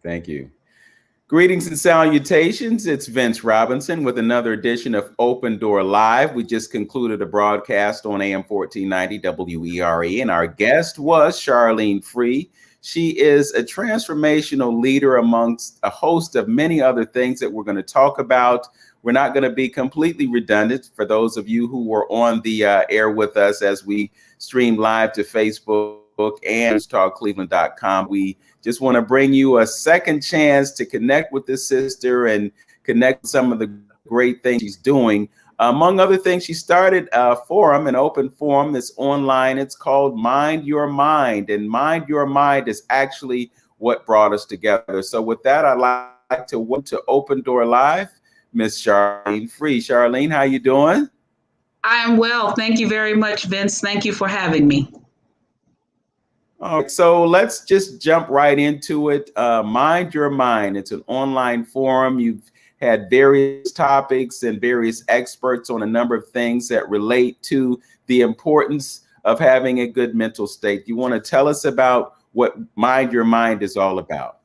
Thank you. Greetings and salutations. It's Vince Robinson with another edition of Open Door Live. We just concluded a broadcast on AM 1490 WERE, and our guest was Charlene Free. She is a transformational leader amongst a host of many other things that we're going to talk about. We're not going to be completely redundant for those of you who were on the air with us as we stream live to Facebook and newstalkcleveland.com. We just want to bring you a second chance to connect with this sister and connect with some of the great things she's doing. Among other things, she started a forum, an open forum that's online. It's called Mind Your Mind, and Mind Your Mind is actually what brought us together. So with that, I'd like to welcome to Open Door Live, Miss Charlene Free. Charlene, how you doing? I am well. Thank you very much, Vince. Thank you for having me. All right, so let's just jump right into it. Mind Your Mind. It's an online forum. You've had various topics and various experts on a number of things that relate to the importance of having a good mental state. You want to tell us about what Mind Your Mind is all about?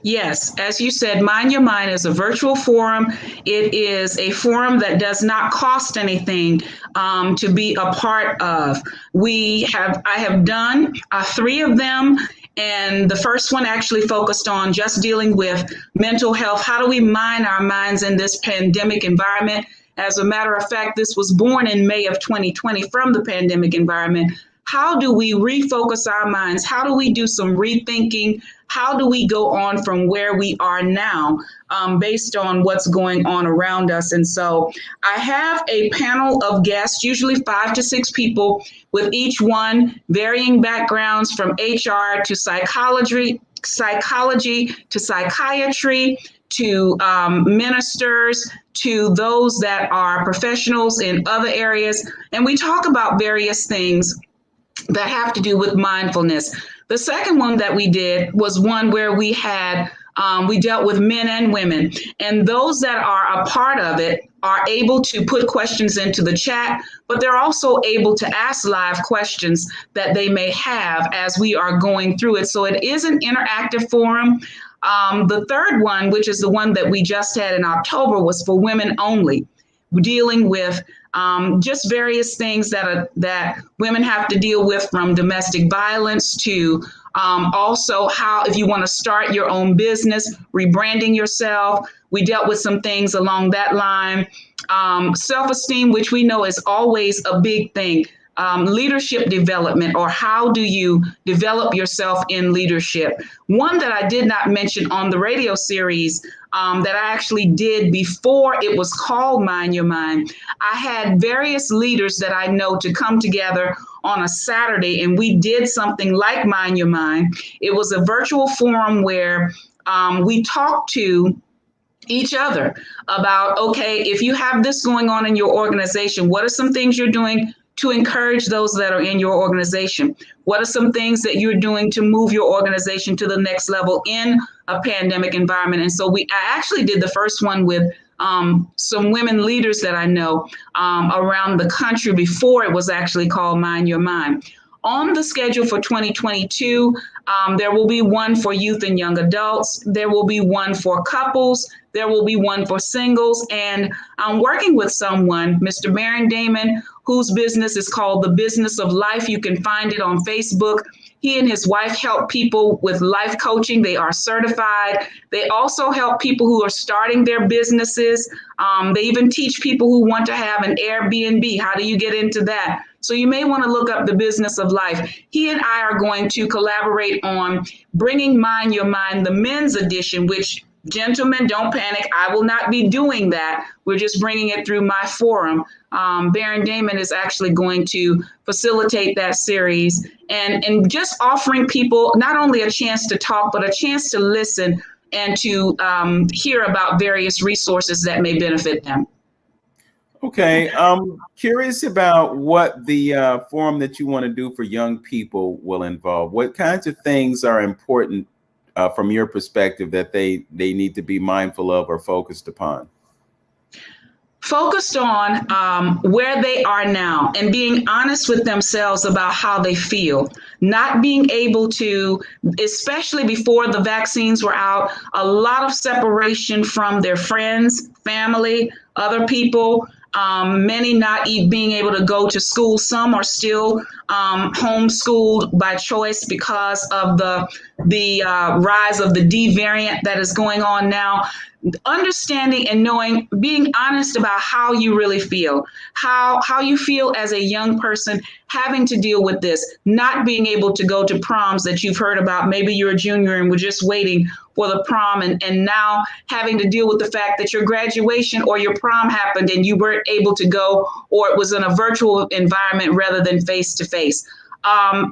Yes, as you said, Mind Your Mind is a virtual forum. It is a forum that does not cost anything to be a part of. I have done 3 of them, and the first one actually focused on just dealing with mental health. How do we mind our minds in this pandemic environment? As a matter of fact, this was born in May of 2020 from the pandemic environment. How do we refocus our minds? How do we do some rethinking? How do we go on from where we are now based on what's going on around us? And so I have a panel of guests, usually 5 to 6 people, with each one varying backgrounds from HR to psychology to psychiatry to ministers, to those that are professionals in other areas. And we talk about various things that have to do with mindfulness. The second one that we did was one where we dealt with men and women, and those that are a part of it are able to put questions into the chat, but they're also able to ask live questions that they may have as we are going through it. So it is an interactive forum. The third one, which is the one that we just had in October, was for women only, dealing with just various things that women have to deal with, from domestic violence to also how, if you want to start your own business, rebranding yourself. We dealt with some things along that line. Self-esteem, which we know is always a big thing. Leadership development, or how do you develop yourself in leadership. One that I did not mention on the radio series that I actually did before it was called Mind Your Mind, I had various leaders that I know to come together on a Saturday, and we did something like Mind Your Mind. It was a virtual forum where we talked to each other about, okay, if you have this going on in your organization, what are some things you're doing to encourage those that are in your organization? What are some things that you're doing to move your organization to the next level in a pandemic environment? And so I actually did the first one with some women leaders that I know around the country before it was actually called Mind Your Mind. On the schedule for 2022, there will be one for youth and young adults. There will be one for couples. There will be one for singles. And I'm working with someone, Mr. Baron Damon, whose business is called The Business of Life. You can find it on Facebook. He and his wife help people with life coaching. They are certified. They also help people who are starting their businesses. They even teach people who want to have an Airbnb. How do you get into that? So you may want to look up The Business of Life. He and I are going to collaborate on bringing Mind Your Mind, the men's edition, which, gentlemen, don't panic. I will not be doing that. We're just bringing it through my forum. Baron Damon is actually going to facilitate that series and just offering people not only a chance to talk, but a chance to listen and to hear about various resources that may benefit them. Okay, I'm curious about what the forum that you want to do for young people will involve. What kinds of things are important from your perspective that they need to be mindful of or focused upon? focused on where they are now and being honest with themselves about how they feel, not being able to, especially before the vaccines were out, a lot of separation from their friends, family, other people. Many not being able to go to school. Some are still homeschooled by choice because of the rise of the D variant that is going on now. Understanding and knowing, being honest about how you really feel, how you feel as a young person having to deal with this, not being able to go to proms that you've heard about. Maybe you're a junior and we're just waiting for the prom, and now having to deal with the fact that your graduation or your prom happened and you weren't able to go, or it was in a virtual environment rather than face to face.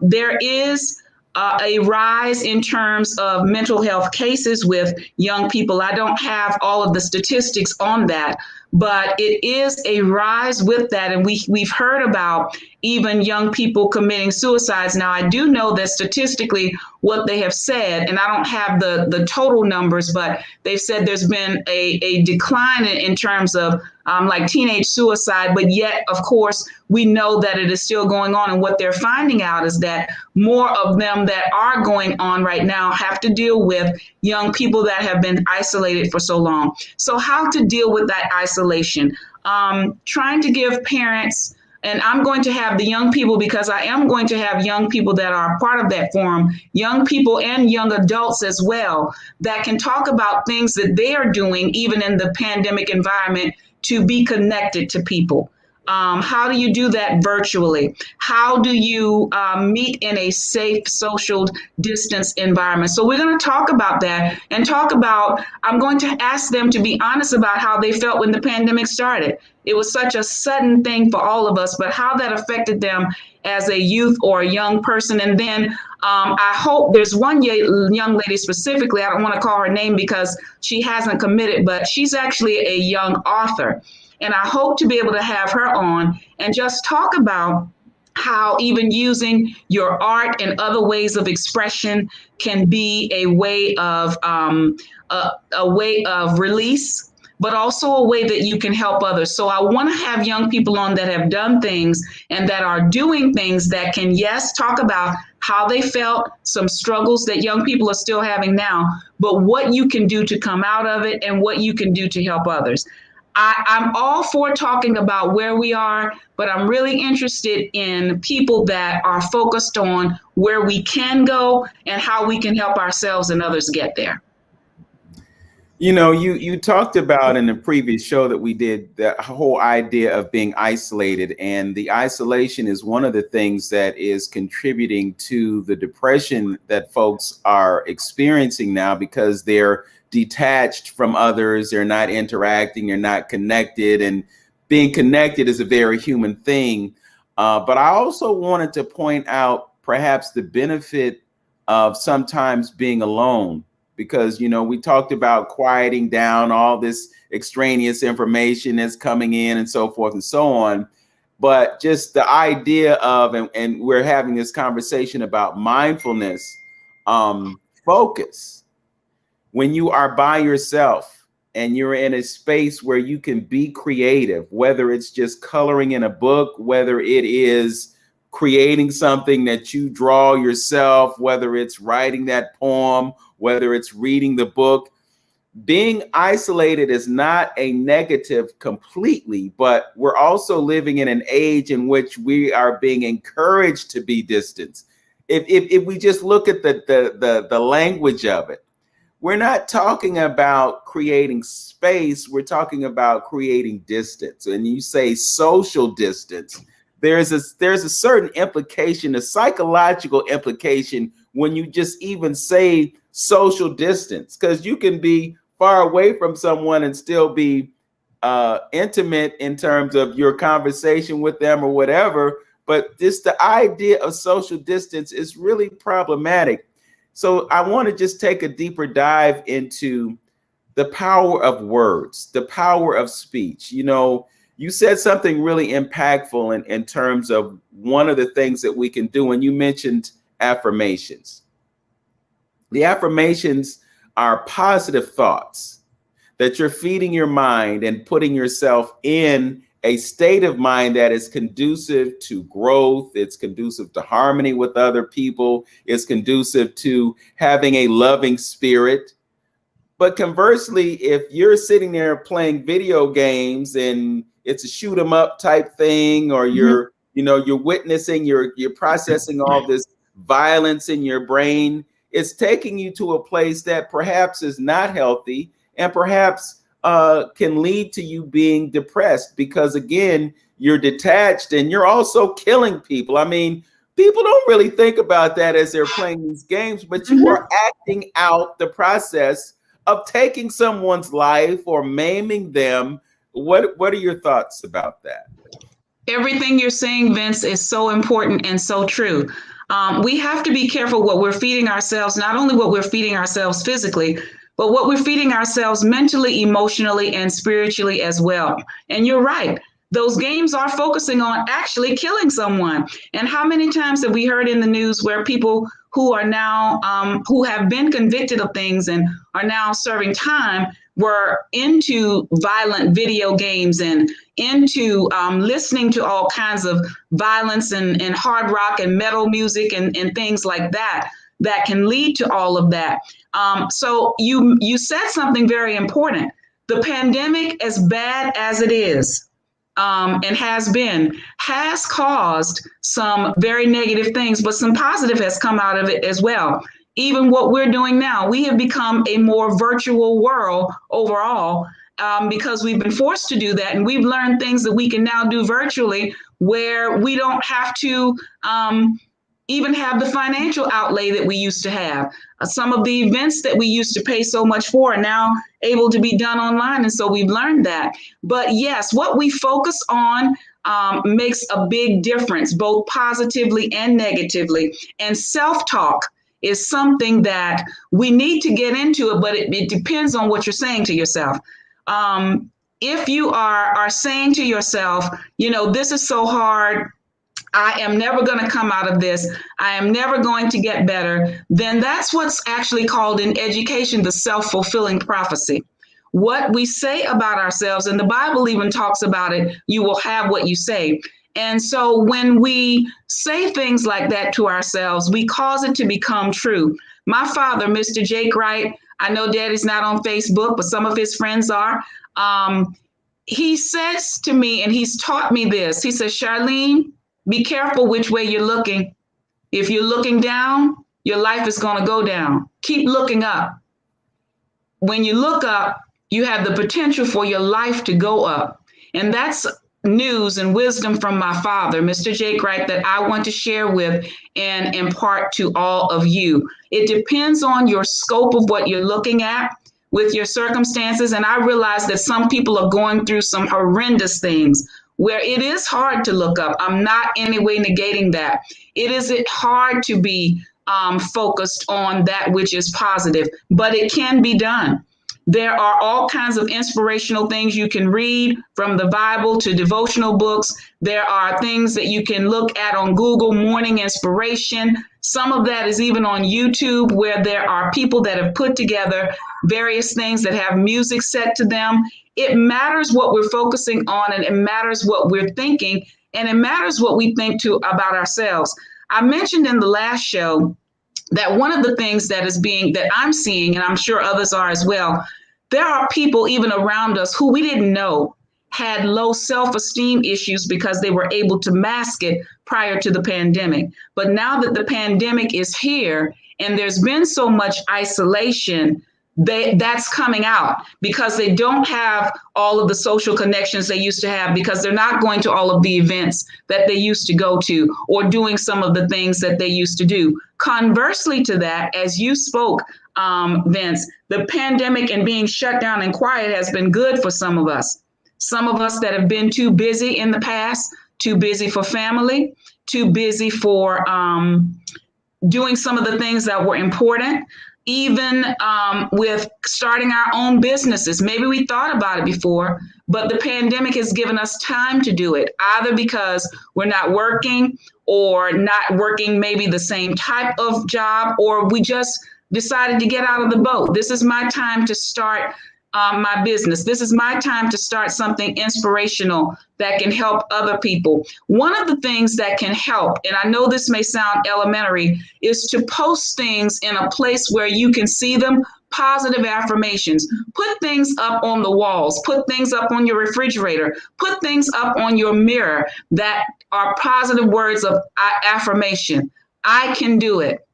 There is a rise in terms of mental health cases with young people. I don't have all of the statistics on that, but it is a rise with that. And we've heard about even young people committing suicides. Now, I do know that statistically what they have said, and I don't have the total numbers, but they've said there's been a decline in terms of like teenage suicide, but yet, of course, we know that it is still going on. And what they're finding out is that more of them that are going on right now have to deal with young people that have been isolated for so long. So how to deal with that isolation? Trying to give parents, and I'm going to have the young people, because I am going to have young people that are part of that forum, young people and young adults as well, that can talk about things that they are doing, even in the pandemic environment, to be connected to people. How do you do that virtually? How do you meet in a safe social distance environment? So we're going to talk about that and talk about, I'm going to ask them to be honest about how they felt when the pandemic started. It was such a sudden thing for all of us, but how that affected them as a youth or a young person. And then I hope there's one young lady specifically, I don't want to call her name because she hasn't committed, but she's actually a young author. And I hope to be able to have her on and just talk about how even using your art and other ways of expression can be a way of release, but also a way that you can help others. So I want to have young people on that have done things and that are doing things that can, yes, talk about how they felt, some struggles that young people are still having now, but what you can do to come out of it and what you can do to help others. I'm all for talking about where we are, but I'm really interested in people that are focused on where we can go and how we can help ourselves and others get there. You know, you talked about in the previous show that we did, that whole idea of being isolated, and the isolation is one of the things that is contributing to the depression that folks are experiencing now, because they're detached from others, they're not interacting, they're not connected, and being connected is a very human thing. But I also wanted to point out perhaps the benefit of sometimes being alone, because, you know, we talked about quieting down all this extraneous information that's coming in and so forth and so on. But just the idea of, and we're having this conversation about mindfulness, focus. When you are by yourself and you're in a space where you can be creative, whether it's just coloring in a book, whether it is creating something that you draw yourself, whether it's writing that poem, whether it's reading the book, being isolated is not a negative completely, but we're also living in an age in which we are being encouraged to be distant. If we just look at the language of it, we're not talking about creating space, we're talking about creating distance. And you say social distance, there's a certain implication, a psychological implication, when you just even say social distance, because you can be far away from someone and still be intimate in terms of your conversation with them or whatever. But just the idea of social distance is really problematic. So I want to just take a deeper dive into the power of words, the power of speech. You know, you said something really impactful in terms of one of the things that we can do. And you mentioned affirmations. The affirmations are positive thoughts that you're feeding your mind and putting yourself in a state of mind that is conducive to growth, it's conducive to harmony with other people, it's conducive to having a loving spirit. But conversely, if you're sitting there playing video games and it's a shoot 'em up type thing, or you're, you're witnessing, you're processing all this violence in your brain, it's taking you to a place that perhaps is not healthy and perhaps can lead to you being depressed, because again, you're detached and you're also killing people. I mean, people don't really think about that as they're playing these games, but you are acting out the process of taking someone's life or maiming them. What are your thoughts about that? Everything you're saying, Vince, is so important and so true. We have to be careful what we're feeding ourselves, not only what we're feeding ourselves physically, but what we're feeding ourselves mentally, emotionally, and spiritually as well. And you're right. Those games are focusing on actually killing someone. And how many times have we heard in the news where people who are now, who have been convicted of things and are now serving time, were into violent video games and into listening to all kinds of violence and hard rock and metal music and things like that, that can lead to all of that. So you said something very important. The pandemic, as bad as it is, and has caused some very negative things, but some positive has come out of it as well. Even what we're doing now, we have become a more virtual world overall, because we've been forced to do that. And we've learned things that we can now do virtually, where we don't have to even have the financial outlay that we used to have. Some of the events that we used to pay so much for are now able to be done online. And so we've learned that. But yes, what we focus on makes a big difference, both positively and negatively. And self-talk is something that we need to get into it, but it depends on what you're saying to yourself. If you are saying to yourself, this is so hard, I am never going to come out of this, I am never going to get better, then that's what's actually called in education the self-fulfilling prophecy. What we say about ourselves, and the Bible even talks about it, you will have what you say. And so when we say things like that to ourselves, we cause it to become true. My father, Mr. Jake Wright, I know Daddy's not on Facebook, but some of his friends are. He says to me, and he's taught me this, he says, Charlene, be careful which way you're looking. If you're looking down, your life is going to go down. Keep looking up. When you look up, you have the potential for your life to go up. And that's news and wisdom from my father, Mr. Jake Wright, that I want to share with and impart to all of you. It depends on your scope of what you're looking at with your circumstances. And I realize that some people are going through some horrendous things where it is hard to look up. I'm not in any way negating that. It is hard to be focused on that which is positive, but it can be done. There are all kinds of inspirational things you can read, from the Bible to devotional books. There are things that you can look at on Google, morning inspiration. Some of that is even on YouTube, where there are people that have put together various things that have music set to them. It matters what we're focusing on, and it matters what we're thinking, and it matters what we think too about ourselves. I mentioned in the last show that one of the things that I'm seeing, and I'm sure others are as well, there are people even around us who we didn't know had low self-esteem issues because they were able to mask it prior to the pandemic. But now that the pandemic is here and there's been so much isolation, that's coming out because they don't have all of the social connections they used to have, because they're not going to all of the events that they used to go to or doing some of the things that they used to do. Conversely to that, as you spoke, Vince, the pandemic and being shut down and quiet has been good for some of us. Some of us that have been too busy in the past, too busy for family, too busy for doing some of the things that were important. Even with starting our own businesses. Maybe we thought about it before, but the pandemic has given us time to do it, either because we're not working or not working maybe the same type of job, or we just decided to get out of the boat. This is my time to start my business. This is my time to start something inspirational that can help other people. One of the things that can help, and I know this may sound elementary, is to post things in a place where you can see them. Positive affirmations. Put things up on the walls, put things up on your refrigerator, put things up on your mirror that are positive words of affirmation. I can do it.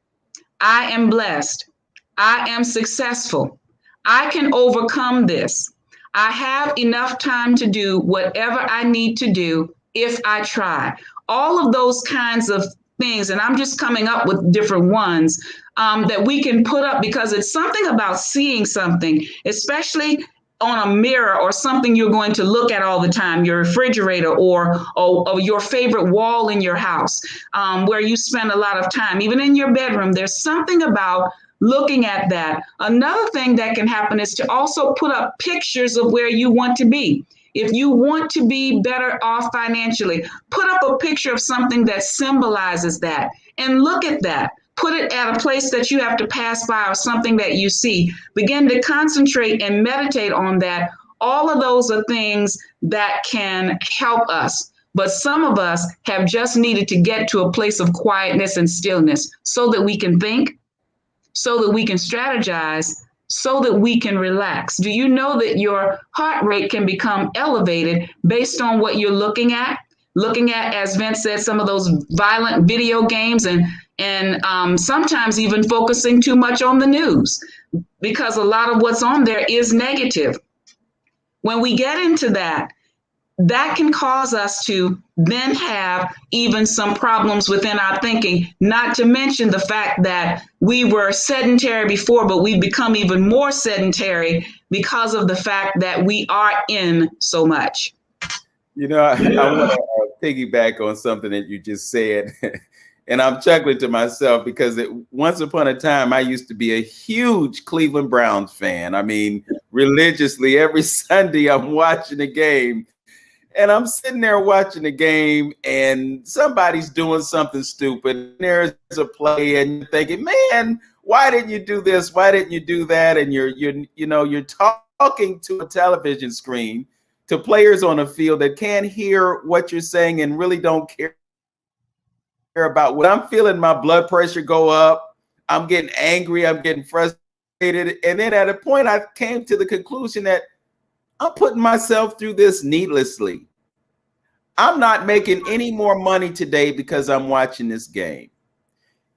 I am blessed. I am successful. I can overcome this. I have enough time to do whatever I need to do if I try. All of those kinds of things, and I'm just coming up with different ones that we can put up, because it's something about seeing something, especially on a mirror or something you're going to look at all the time, your refrigerator or your favorite wall in your house, where you spend a lot of time, even in your bedroom. There's something about looking at that. Another thing that can happen is to also put up pictures of where you want to be. If you want to be better off financially, put up a picture of something that symbolizes that and look at that. Put it at a place that you have to pass by or something that you see. Begin to concentrate and meditate on that. All of those are things that can help us. But some of us have just needed to get to a place of quietness and stillness so that we can think, so that we can strategize, so that we can relax. Do you know that your heart rate can become elevated based on what you're looking at? Looking at, as Vince said, some of those violent video games and sometimes even focusing too much on the news, because a lot of what's on there is negative. When we get into that, that can cause us to then have even some problems within our thinking, not to mention the fact that we were sedentary before, but we've become even more sedentary because of the fact that we are in so much. You know, I want to piggyback on something that you just said. And I'm chuckling to myself because once upon a time, I used to be a huge Cleveland Browns fan. I mean, religiously, every Sunday I'm watching a game. And I'm sitting there watching the game and somebody's doing something stupid. And there's a play and you're thinking, man, why didn't you do this? Why didn't you do that? And you're talking to a television screen, to players on a field that can't hear what you're saying and really don't care about what I'm feeling. My blood pressure go up. I'm getting angry. I'm getting frustrated. And then at a point I came to the conclusion that I'm putting myself through this needlessly. I'm not making any more money today because I'm watching this game.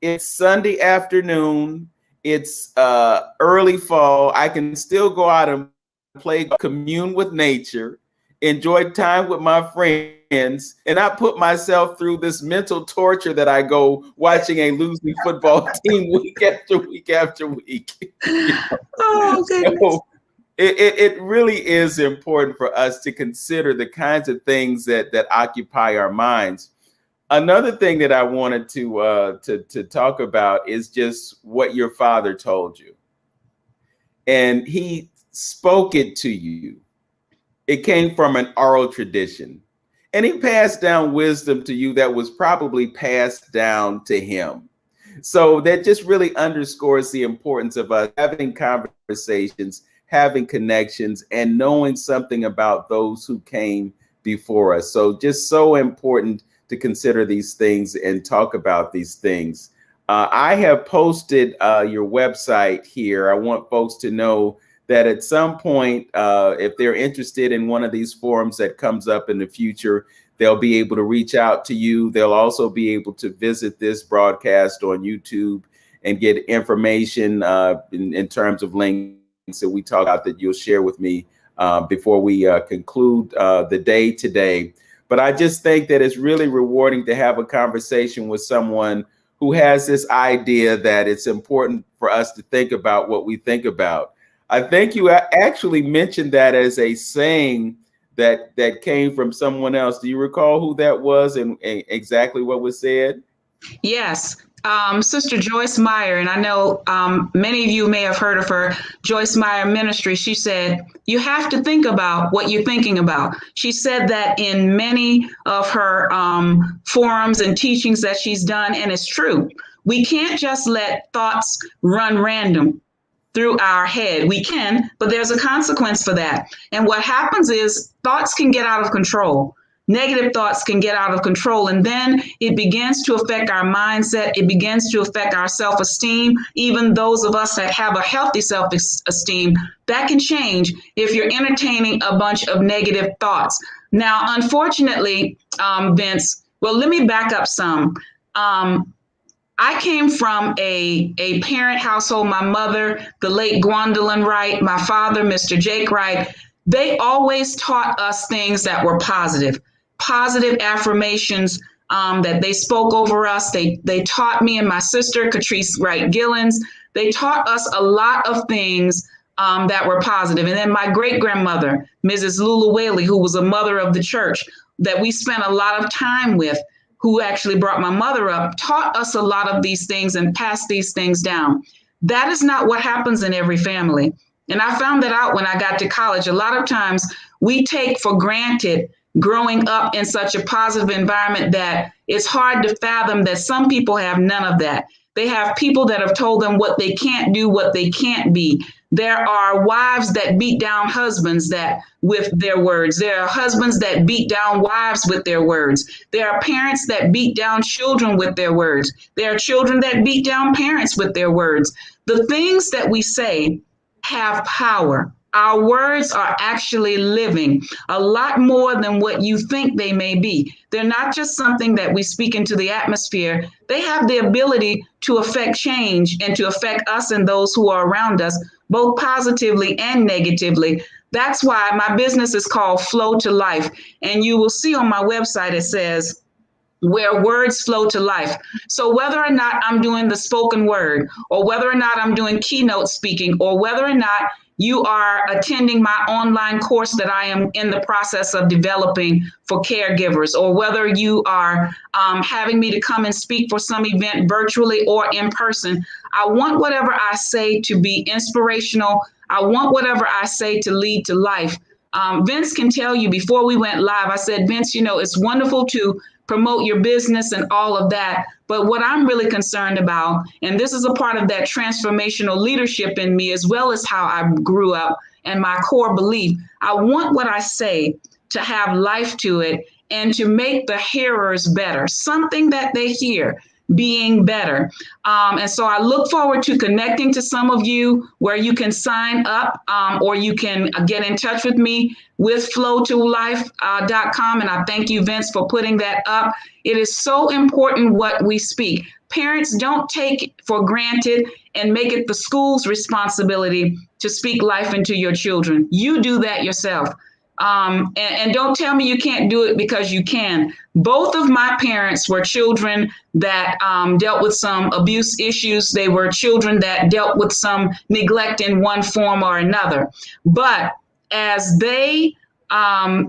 It's Sunday afternoon. It's early fall. I can still go out and play, commune with nature, enjoy time with my friends, and I put myself through this mental torture that I go watching a losing football team week after week after week. Oh, goodness. So, it really is important for us to consider the kinds of things that occupy our minds. Another thing that I wanted to talk about is just what your father told you. And he spoke it to you. It came from an oral tradition. And he passed down wisdom to you that was probably passed down to him. So that just really underscores the importance of us having conversations, having connections, and knowing something about those who came before us. So just so important to consider these things and talk about these things. I have posted your website here. I want folks to know that at some point, if they're interested in one of these forums that comes up in the future, they'll be able to reach out to you. They'll also be able to visit this broadcast on YouTube and get information in terms of links that we talk about that you'll share with me before we conclude the day today. But I just think that it's really rewarding to have a conversation with someone who has this idea that it's important for us to think about what we think about. I think you actually mentioned that as a saying that came from someone else. Do you recall who that was and exactly what was said? Yes. Sister Joyce Meyer, and I know many of you may have heard of her, Joyce Meyer Ministry. She said, you have to think about what you're thinking about. She said that in many of her forums and teachings that she's done, and it's true. We can't just let thoughts run random. through our head. We can, but there's a consequence for that. And what happens is thoughts can get out of control. Negative thoughts can get out of control, and then it begins to affect our mindset. It begins to affect our self-esteem. Even those of us that have a healthy self-esteem, that can change if you're entertaining a bunch of negative thoughts. Now, unfortunately, Vince, well, let me back up some. I came from a parent household. My mother, the late Gwendolyn Wright, my father, Mr. Jake Wright, they always taught us things that were positive affirmations that they spoke over us. They taught me and my sister, Catrice Wright Gillens, they taught us a lot of things that were positive. And then my great-grandmother, Mrs. Lula Whaley, who was a mother of the church that we spent a lot of time with, who actually brought my mother up, taught us a lot of these things and passed these things down. That is not what happens in every family. And I found that out when I got to college. A lot of times we take for granted growing up in such a positive environment that it's hard to fathom that some people have none of that. They have people that have told them what they can't do, what they can't be. There are wives that beat down husbands that with their words. There are husbands that beat down wives with their words. There are parents that beat down children with their words. There are children that beat down parents with their words. The things that we say have power. Our words are actually living a lot more than what you think they may be. They're not just something that we speak into the atmosphere. They have the ability to affect change and to affect us and those who are around us, both positively and negatively. That's why my business is called Flow to Life. And you will see on my website, it says, where words flow to life. So whether or not I'm doing the spoken word, or whether or not I'm doing keynote speaking, or whether or not you are attending my online course that I am in the process of developing for caregivers, or whether you are having me to come and speak for some event virtually or in person, I want whatever I say to be inspirational. I want whatever I say to lead to life. Vince can tell you before we went live, I said, Vince, it's wonderful to promote your business and all of that. But what I'm really concerned about, and this is a part of that transformational leadership in me, as well as how I grew up and my core belief, I want what I say to have life to it and to make the hearers better, something that they hear being better. And so I look forward to connecting to some of you where you can sign up or you can get in touch with me with flowtolife.com. And I thank you, Vince, for putting that up. It is so important what we speak. Parents, don't take for granted and make it the school's responsibility to speak life into your children. You do that yourself. And don't tell me you can't do it, because you can. Both of my parents were children that dealt with some abuse issues. They were children that dealt with some neglect in one form or another. But as they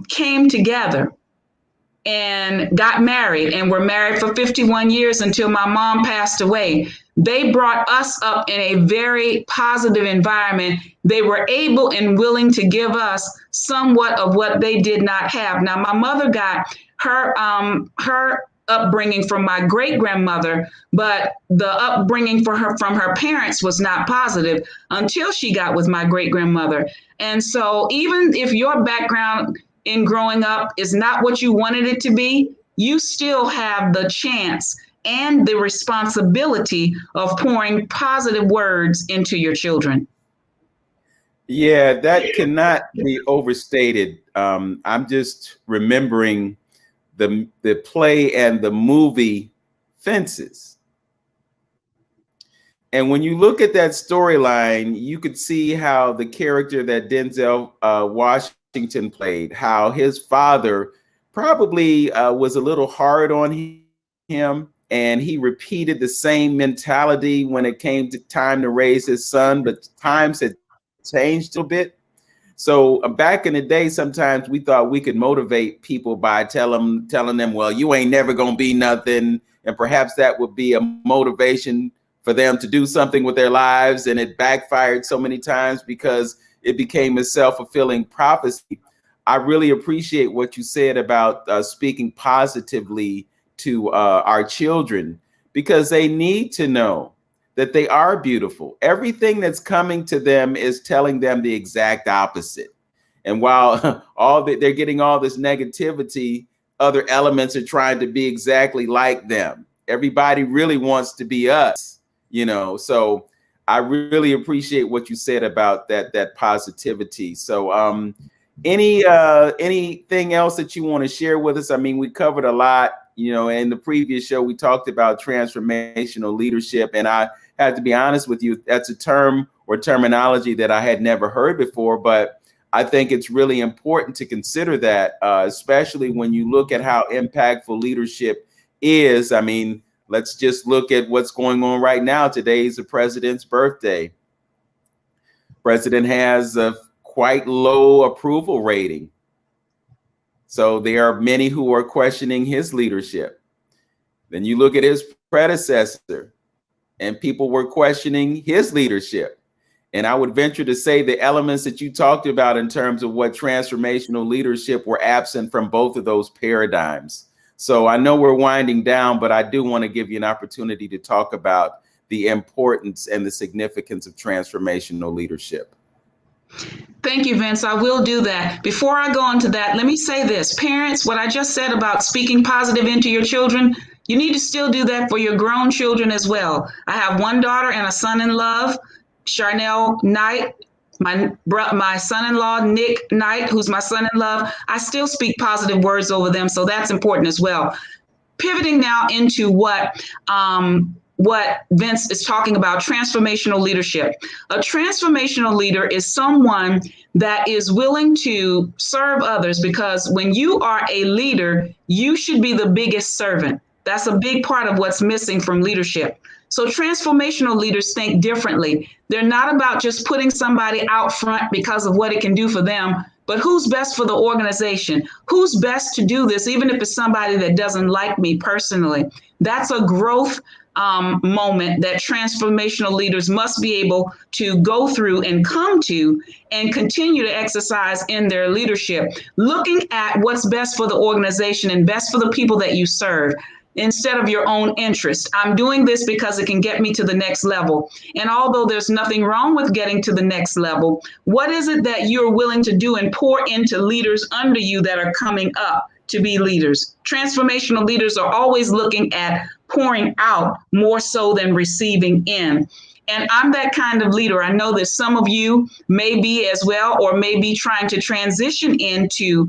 came together and got married and were married for 51 years until my mom passed away, they brought us up in a very positive environment. They were able and willing to give us somewhat of what they did not have. Now, my mother got her upbringing from my great-grandmother, but the upbringing from her parents was not positive until she got with my great-grandmother. And so even if your background in growing up is not what you wanted it to be, you still have the chance and the responsibility of pouring positive words into your children. Yeah, that cannot be overstated. I'm just remembering the play and the movie Fences. And when you look at that storyline, you could see how the character that Denzel Washington played, how his father probably was a little hard on him, and he repeated the same mentality when it came to time to raise his son, but times had changed a little bit. So back in the day, sometimes we thought we could motivate people by telling them, well, you ain't never gonna be nothing, and perhaps that would be a motivation for them to do something with their lives. And it backfired so many times because it became a self-fulfilling prophecy. I really appreciate what you said about speaking positively to our children, because they need to know that they are beautiful. Everything that's coming to them is telling them the exact opposite. And while they're getting all this negativity, other elements are trying to be exactly like them. Everybody really wants to be us, So I really appreciate what you said about that positivity. So anything else that you want to share with us? I mean, we covered a lot. In the previous show, we talked about transformational leadership, and I have to be honest with you, that's a term or terminology that I had never heard before, but I think it's really important to consider that, especially when you look at how impactful leadership is. I mean, let's just look at what's going on right now. Today is the president's birthday. President has a quite low approval rating. So there are many who are questioning his leadership. Then you look at his predecessor, and people were questioning his leadership. And I would venture to say the elements that you talked about in terms of what transformational leadership were absent from both of those paradigms. So I know we're winding down, but I do want to give you an opportunity to talk about the importance and the significance of transformational leadership. Thank you, Vince. I will do that. Before I go into that, let me say this. Parents, what I just said about speaking positive into your children, you need to still do that for your grown children as well. I have one daughter and a son-in-law, Charlene Knight, my son-in-law, Nick Knight, who's my son-in-law. I still speak positive words over them, so that's important as well. Pivoting now into what Vince is talking about, transformational leadership. A transformational leader is someone that is willing to serve others, because when you are a leader, you should be the biggest servant. That's a big part of what's missing from leadership. So transformational leaders think differently. They're not about just putting somebody out front because of what it can do for them, but who's best for the organization? Who's best to do this, even if it's somebody that doesn't like me personally? That's a growth moment that transformational leaders must be able to go through and come to and continue to exercise in their leadership, looking at what's best for the organization and best for the people that you serve, instead of your own interest. I'm doing this because it can get me to the next level. And although there's nothing wrong with getting to the next level, what is it that you're willing to do and pour into leaders under you that are coming up to be leaders? Transformational leaders are always looking at pouring out more so than receiving in. And I'm that kind of leader. I know that some of you may be as well, or may be trying to transition into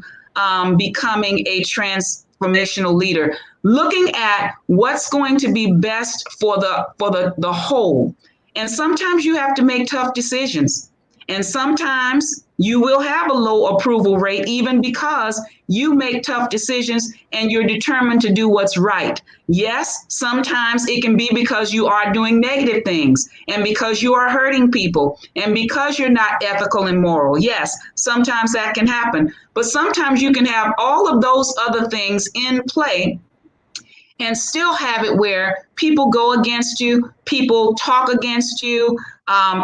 becoming a transformational leader, looking at what's going to be best for the whole. And sometimes you have to make tough decisions. And sometimes you will have a low approval rate, even because you make tough decisions and you're determined to do what's right. Yes, sometimes it can be because you are doing negative things, and because you are hurting people, and because you're not ethical and moral. Yes, sometimes that can happen. But sometimes you can have all of those other things in play and still have it where people go against you, people talk against you,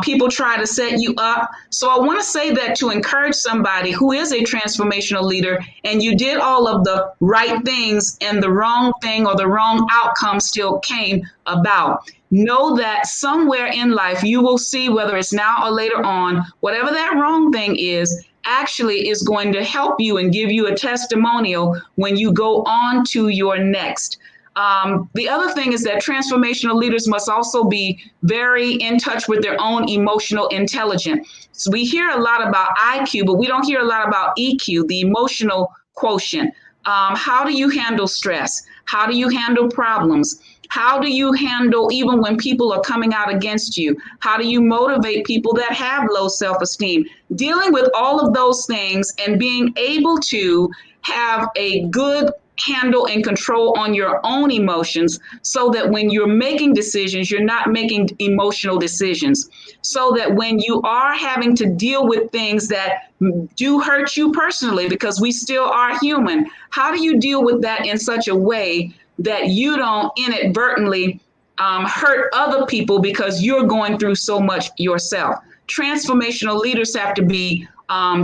people try to set you up. So I want to say that to encourage somebody who is a transformational leader, and you did all of the right things and the wrong thing or the wrong outcome still came about. Know that somewhere in life you will see, whether it's now or later on, whatever that wrong thing is actually is going to help you and give you a testimonial when you go on to your next. The other thing is that transformational leaders must also be very in touch with their own emotional intelligence. So we hear a lot about IQ, but we don't hear a lot about EQ, the emotional quotient. How do you handle stress? How do you handle problems? How do you handle even when people are coming out against you? How do you motivate people that have low self-esteem? Dealing with all of those things and being able to have a good handle and control on your own emotions, so that when you're making decisions, you're not making emotional decisions. So that when you are having to deal with things that do hurt you personally, because we still are human, how do you deal with that in such a way that you don't inadvertently hurt other people because you're going through so much yourself? transformational leaders have to be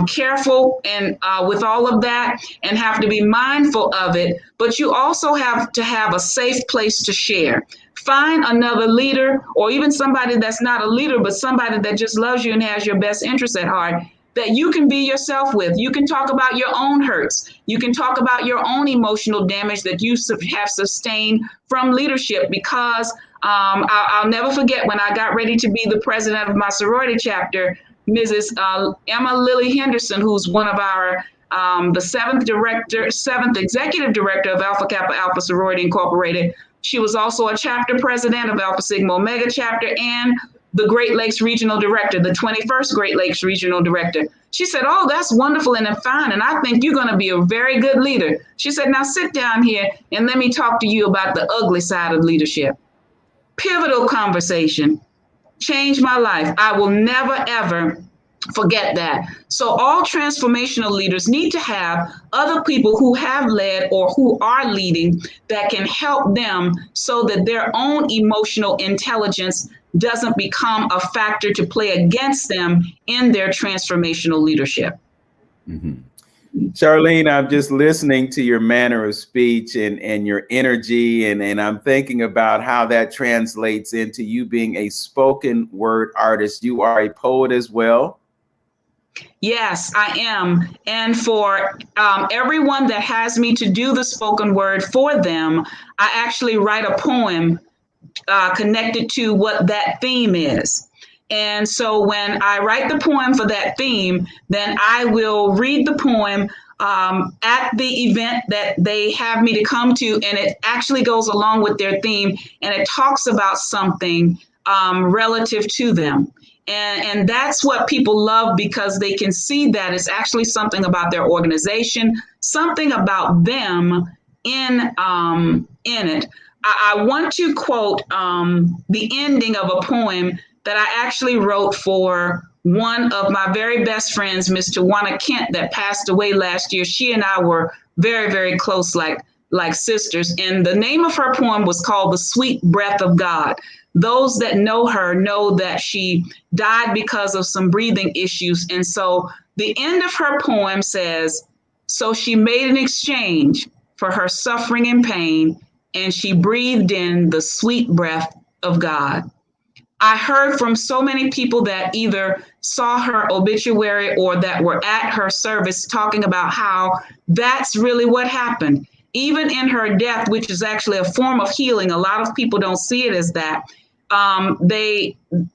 careful and with all of that, and have to be mindful of it. But you also have to have a safe place to share. Find another leader, or even somebody that's not a leader, but somebody that just loves you and has your best interests at heart, that you can be yourself with. You can talk about your own hurts. You can talk about your own emotional damage that you have sustained from leadership, because I'll never forget when I got ready to be the president of my sorority chapter, Mrs. Emma Lily Henderson, who's one of our the seventh executive director of Alpha Kappa Alpha Sorority Incorporated. She was also a chapter president of Alpha Sigma Omega chapter and the Great Lakes Regional Director, the 21st Great Lakes Regional Director. She said, "Oh, that's wonderful and fine, and I think you're going to be a very good leader." She said, "Now sit down here and let me talk to you about the ugly side of leadership." Pivotal conversation. Changed my life. I will never, ever forget that. So all transformational leaders need to have other people who have led or who are leading that can help them, so that their own emotional intelligence doesn't become a factor to play against them in their transformational leadership. Mm-hmm. Charlene, I'm just listening to your manner of speech and your energy, and I'm thinking about how that translates into you being a spoken word artist. You are a poet as well. Yes, I am. And for everyone that has me to do the spoken word for them, I actually write a poem connected to what that theme is. And so when I write the poem for that theme, then I will read the poem at the event that they have me to come to, and it actually goes along with their theme, and it talks about something relative to them. And that's what people love, because they can see that it's actually something about their organization, something about them in it. I want to quote the ending of a poem that I actually wrote for one of my very best friends, Miss Tawana Kent, that passed away last year. She and I were very, very close, like sisters. And the name of her poem was called "The Sweet Breath of God." Those that know her know that she died because of some breathing issues. And so the end of her poem says, "So she made an exchange for her suffering and pain, and she breathed in the sweet breath of God." I heard from so many people that either saw her obituary or that were at her service talking about how that's really what happened. Even in her death, which is actually a form of healing, a lot of people don't see it as that.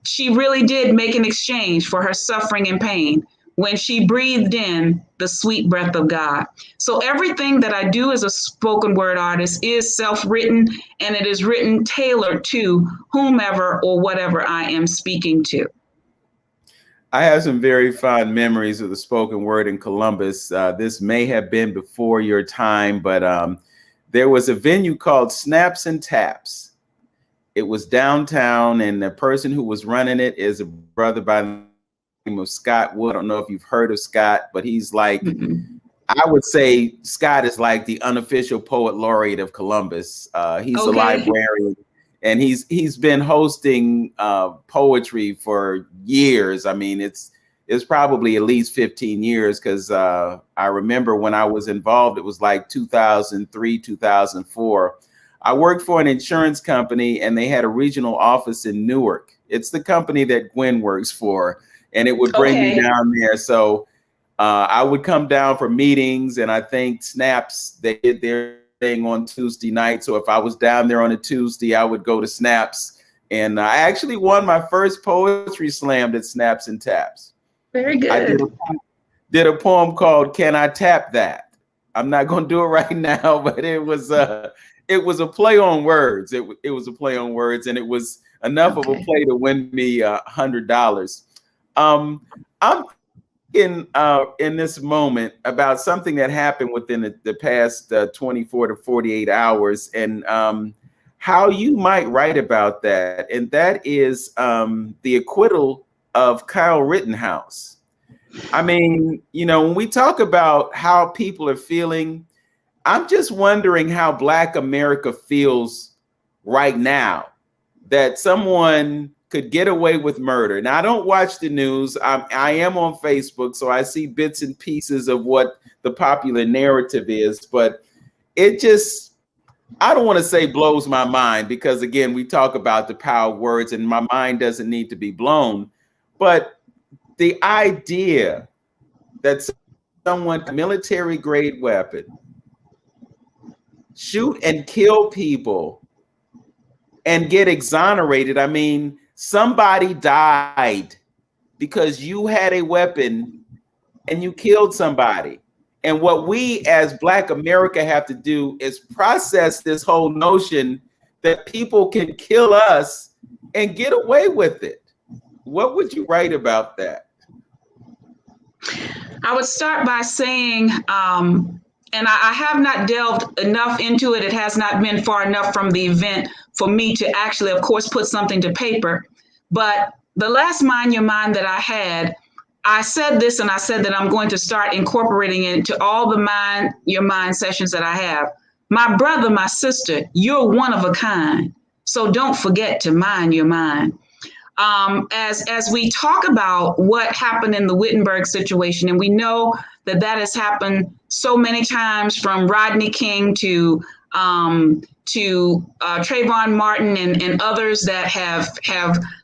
She really did make an exchange for her suffering and pain when she breathed in the sweet breath of God. So everything that I do as a spoken word artist is self-written, and it is written tailored to whomever or whatever I am speaking to. I have some very fond memories of the spoken word in Columbus. This may have been before your time, but there was a venue called Snaps and Taps. It was downtown, and the person who was running it is a brother by the name of Scott Wood. I don't know if you've heard of Scott, but he's like, I would say Scott is like the unofficial poet laureate of Columbus. He's a librarian, and he's been hosting poetry for years. I mean, it's probably at least 15 years, because I remember when I was involved, it was like 2003, 2004. I worked for an insurance company, and they had a regional office in Newark. It's the company that Gwen works for, and it would bring me down there. So I would come down for meetings, and I think Snaps, they did their thing on Tuesday night. So if I was down there on a Tuesday, I would go to Snaps, and I actually won my first poetry slam at Snaps and Taps. Very good. I did a poem called "Can I Tap That?" I'm not going to do it right now, but it was a play on words. It was a play on words, and it was enough of a play to win me $100. I'm in this moment about something that happened within the past 24 to 48 hours, and how you might write about that. And that is the acquittal of Kyle Rittenhouse. I mean, you know, when we talk about how people are feeling, I'm just wondering how Black America feels right now that someone could get away with murder. Now, I don't watch the news. I am on Facebook, so I see bits and pieces of what the popular narrative is, but it just, I don't want to say blows my mind, because again, we talk about the power of words and my mind doesn't need to be blown. But the idea that someone, military grade weapon, shoot and kill people and get exonerated. I mean, somebody died because you had a weapon and you killed somebody. And what we as Black America have to do is process this whole notion that people can kill us and get away with it. What would you write about that? I would start by saying, and I have not delved enough into it. It has not been far enough from the event for me to actually, of course, put something to paper. But the last Mind Your Mind that I had, I said this, and I said that I'm going to start incorporating it into all the Mind Your Mind sessions that I have. My brother, my sister, you're one of a kind. So don't forget to mind your mind. As we talk about what happened in the Wittenberg situation, and we know that that has happened so many times, from Rodney King to Trayvon Martin and others that have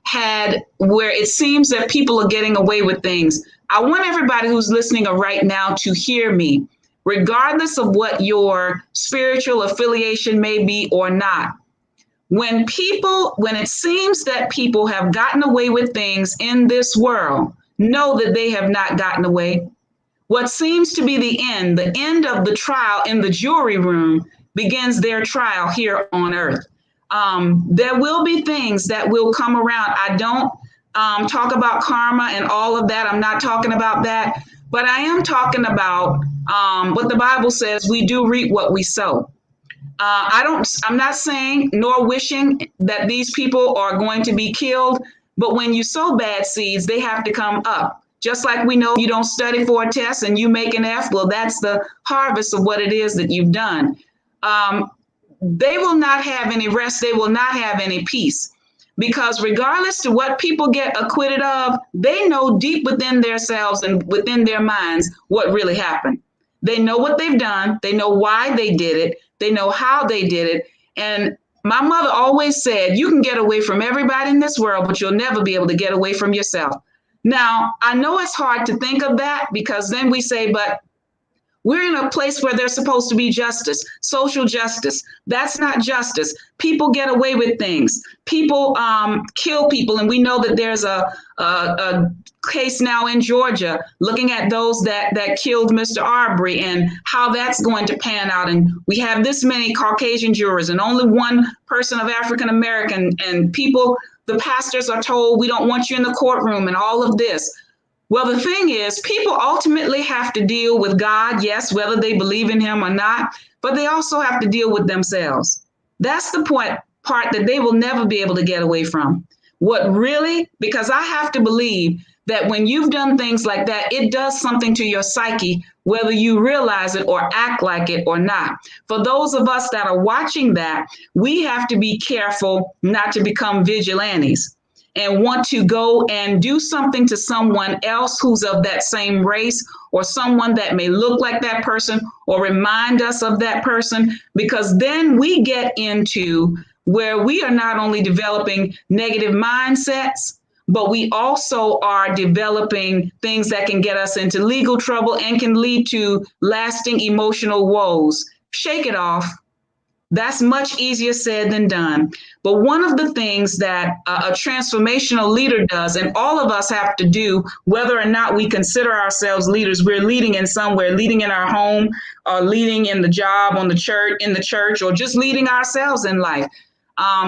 had, where it seems that people are getting away with things. I want everybody who's listening right now to hear me, regardless of what your spiritual affiliation may be or not. When it seems that people have gotten away with things in this world, know that they have not gotten away. What seems to be the end of the trial in the jury room begins their trial here on earth. There will be things that will come around. I don't talk about karma and all of that. I'm not talking about that, but I am talking about what the Bible says: we do reap what we sow. I'm not saying nor wishing that these people are going to be killed, but when you sow bad seeds, they have to come up. Just like we know you don't study for a test and you make an F, well, that's the harvest of what it is that you've done. They will not have any rest. They will not have any peace, because regardless to what people get acquitted of, they know deep within themselves and within their minds what really happened. They know what they've done. They know why they did it. They know how they did it. And my mother always said, you can get away from everybody in this world, but you'll never be able to get away from yourself. Now, I know it's hard to think of that, because then we say, but we're in a place where there's supposed to be justice, social justice. That's not justice. People get away with things. People kill people. And we know that there's a case now in Georgia looking at those that killed Mr. Arbery and how that's going to pan out. And we have this many Caucasian jurors and only one person of African American, and people, the pastors are told, we don't want you in the courtroom and all of this. Well, the thing is, people ultimately have to deal with God, yes, whether they believe in him or not, but they also have to deal with themselves. That's the part that they will never be able to get away from. What really, because I have to believe that when you've done things like that, it does something to your psyche, whether you realize it or act like it or not. For those of us that are watching that, we have to be careful not to become vigilantes and want to go and do something to someone else who's of that same race, or someone that may look like that person or remind us of that person, because then we get into where we are not only developing negative mindsets, but we also are developing things that can get us into legal trouble and can lead to lasting emotional woes. Shake it off. That's much easier said than done. But one of the things that a transformational leader does, and all of us have to do, whether or not we consider ourselves leaders, we're leading in somewhere, leading in our home, or leading in the job, in the church, or just leading ourselves in life.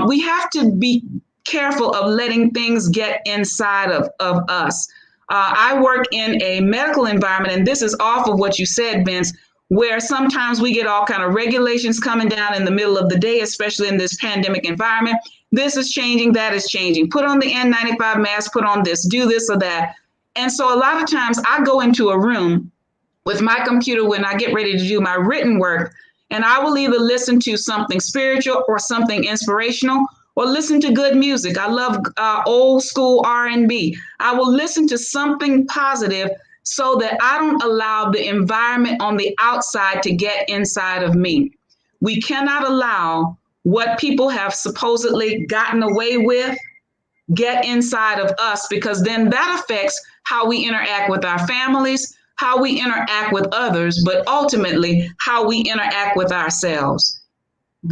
We have to be careful of letting things get inside of us. I work in a medical environment, and this is off of what you said, Vince, where sometimes we get all kind of regulations coming down in the middle of the day, especially in this pandemic environment. This is changing, that is changing. Put on the N95 mask, put on this, do this or that. And so a lot of times I go into a room with my computer when I get ready to do my written work, and I will either listen to something spiritual or something inspirational, or listen to good music. I love old school R&B. I will listen to something positive so that I don't allow the environment on the outside to get inside of me. We cannot allow what people have supposedly gotten away with get inside of us, because then that affects how we interact with our families, how we interact with others, but ultimately how we interact with ourselves.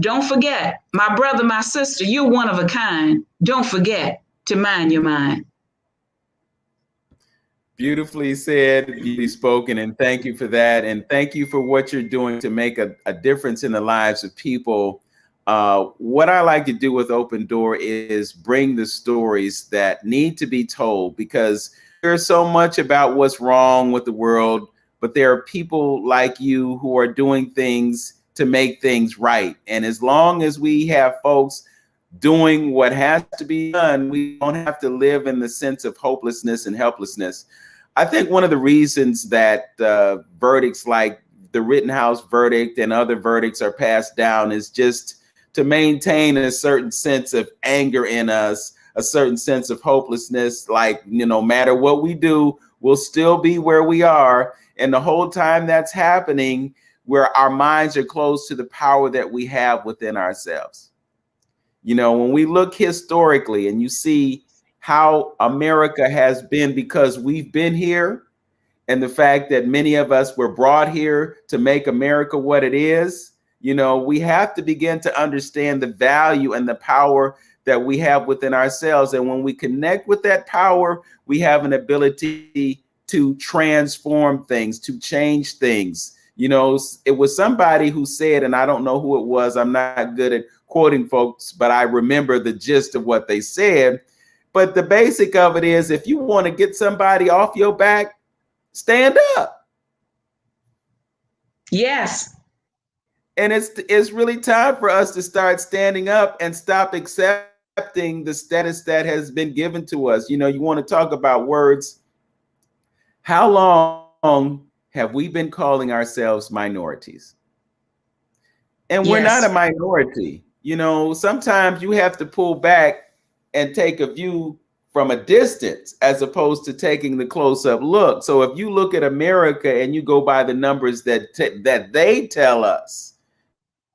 Don't forget, my brother, my sister, you're one of a kind. Don't forget to mind your mind. Beautifully said, beautifully spoken, and thank you for that. And thank you for what you're doing to make a difference in the lives of people. What I like to do with Open Door is bring the stories that need to be told, because there's so much about what's wrong with the world, but there are people like you who are doing things to make things right. And as long as we have folks doing what has to be done, we don't have to live in the sense of hopelessness and helplessness. I think one of the reasons that verdicts like the Rittenhouse verdict and other verdicts are passed down is just to maintain a certain sense of anger in us, a certain sense of hopelessness, like, no matter what we do, we'll still be where we are. And the whole time that's happening, where our minds are closed to the power that we have within ourselves. When we look historically and you see how America has been because we've been here, and the fact that many of us were brought here to make America what it is, we have to begin to understand the value and the power that we have within ourselves. And when we connect with that power, we have an ability to transform things, to change things. It was somebody who said, and I don't know who it was, I'm not good at quoting folks, but I remember the gist of what they said. But the basic of it is, if you want to get somebody off your back, stand up. Yes. And it's really time for us to start standing up and stop accepting the status that has been given to us. You want to talk about words. How long have we been calling ourselves minorities? And we're not a minority. Sometimes you have to pull back and take a view from a distance as opposed to taking the close-up look. So if you look at America and you go by the numbers that they tell us,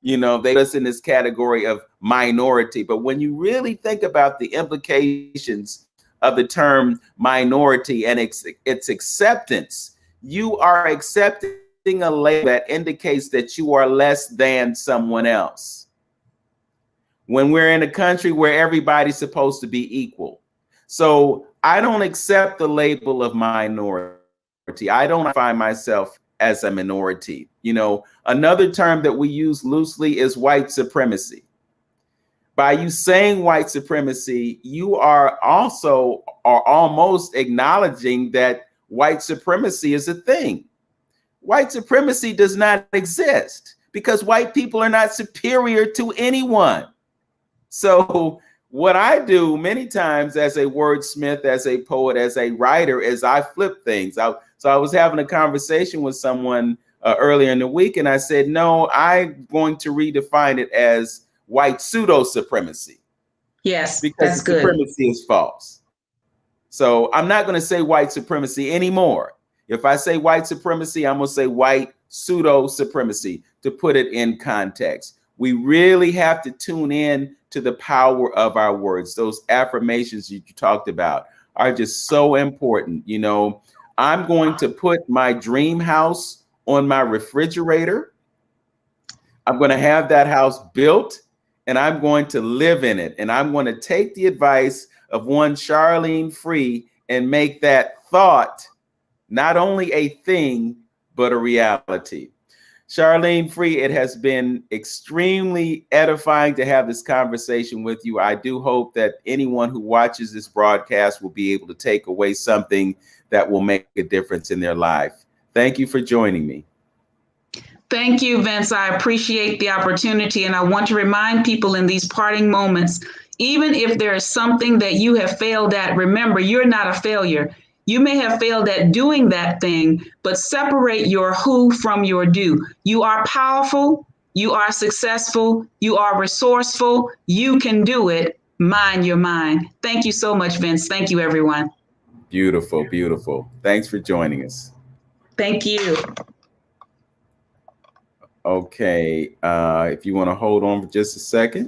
they put us in this category of minority. But when you really think about the implications of the term minority and its acceptance, you are accepting a label that indicates that you are less than someone else. When we're in a country where everybody's supposed to be equal. So I don't accept the label of minority. I don't find myself as a minority. Another term that we use loosely is white supremacy. By you saying white supremacy, you are almost acknowledging that white supremacy is a thing. White supremacy does not exist because white people are not superior to anyone. So what I do many times as a wordsmith, as a poet, as a writer, is I flip things. So I was having a conversation with someone earlier in the week, and I said, no, I'm going to redefine it as white pseudo supremacy. Yes, because that's good. Supremacy is false. So I'm not going to say white supremacy anymore. If I say white supremacy, I'm going to say white pseudo supremacy to put it in context. We really have to tune in to the power of our words. Those affirmations you talked about are just so important. I'm going to put my dream house on my refrigerator. I'm going to have that house built and I'm going to live in it. And I'm going to take the advice of one Charlene Free and make that thought not only a thing, but a reality. Charlene Free, it has been extremely edifying to have this conversation with you. I do hope that anyone who watches this broadcast will be able to take away something that will make a difference in their life. Thank you for joining me. Thank you, Vince. I appreciate the opportunity. And I want to remind people in these parting moments, even if there is something that you have failed at, remember, you're not a failure. You may have failed at doing that thing, but separate your who from your do. You are powerful. You are successful. You are resourceful. You can do it. Mind your mind. Thank you so much, Vince. Thank you, everyone. Beautiful, beautiful. Thanks for joining us. Thank you. Okay, if you want to hold on for just a second.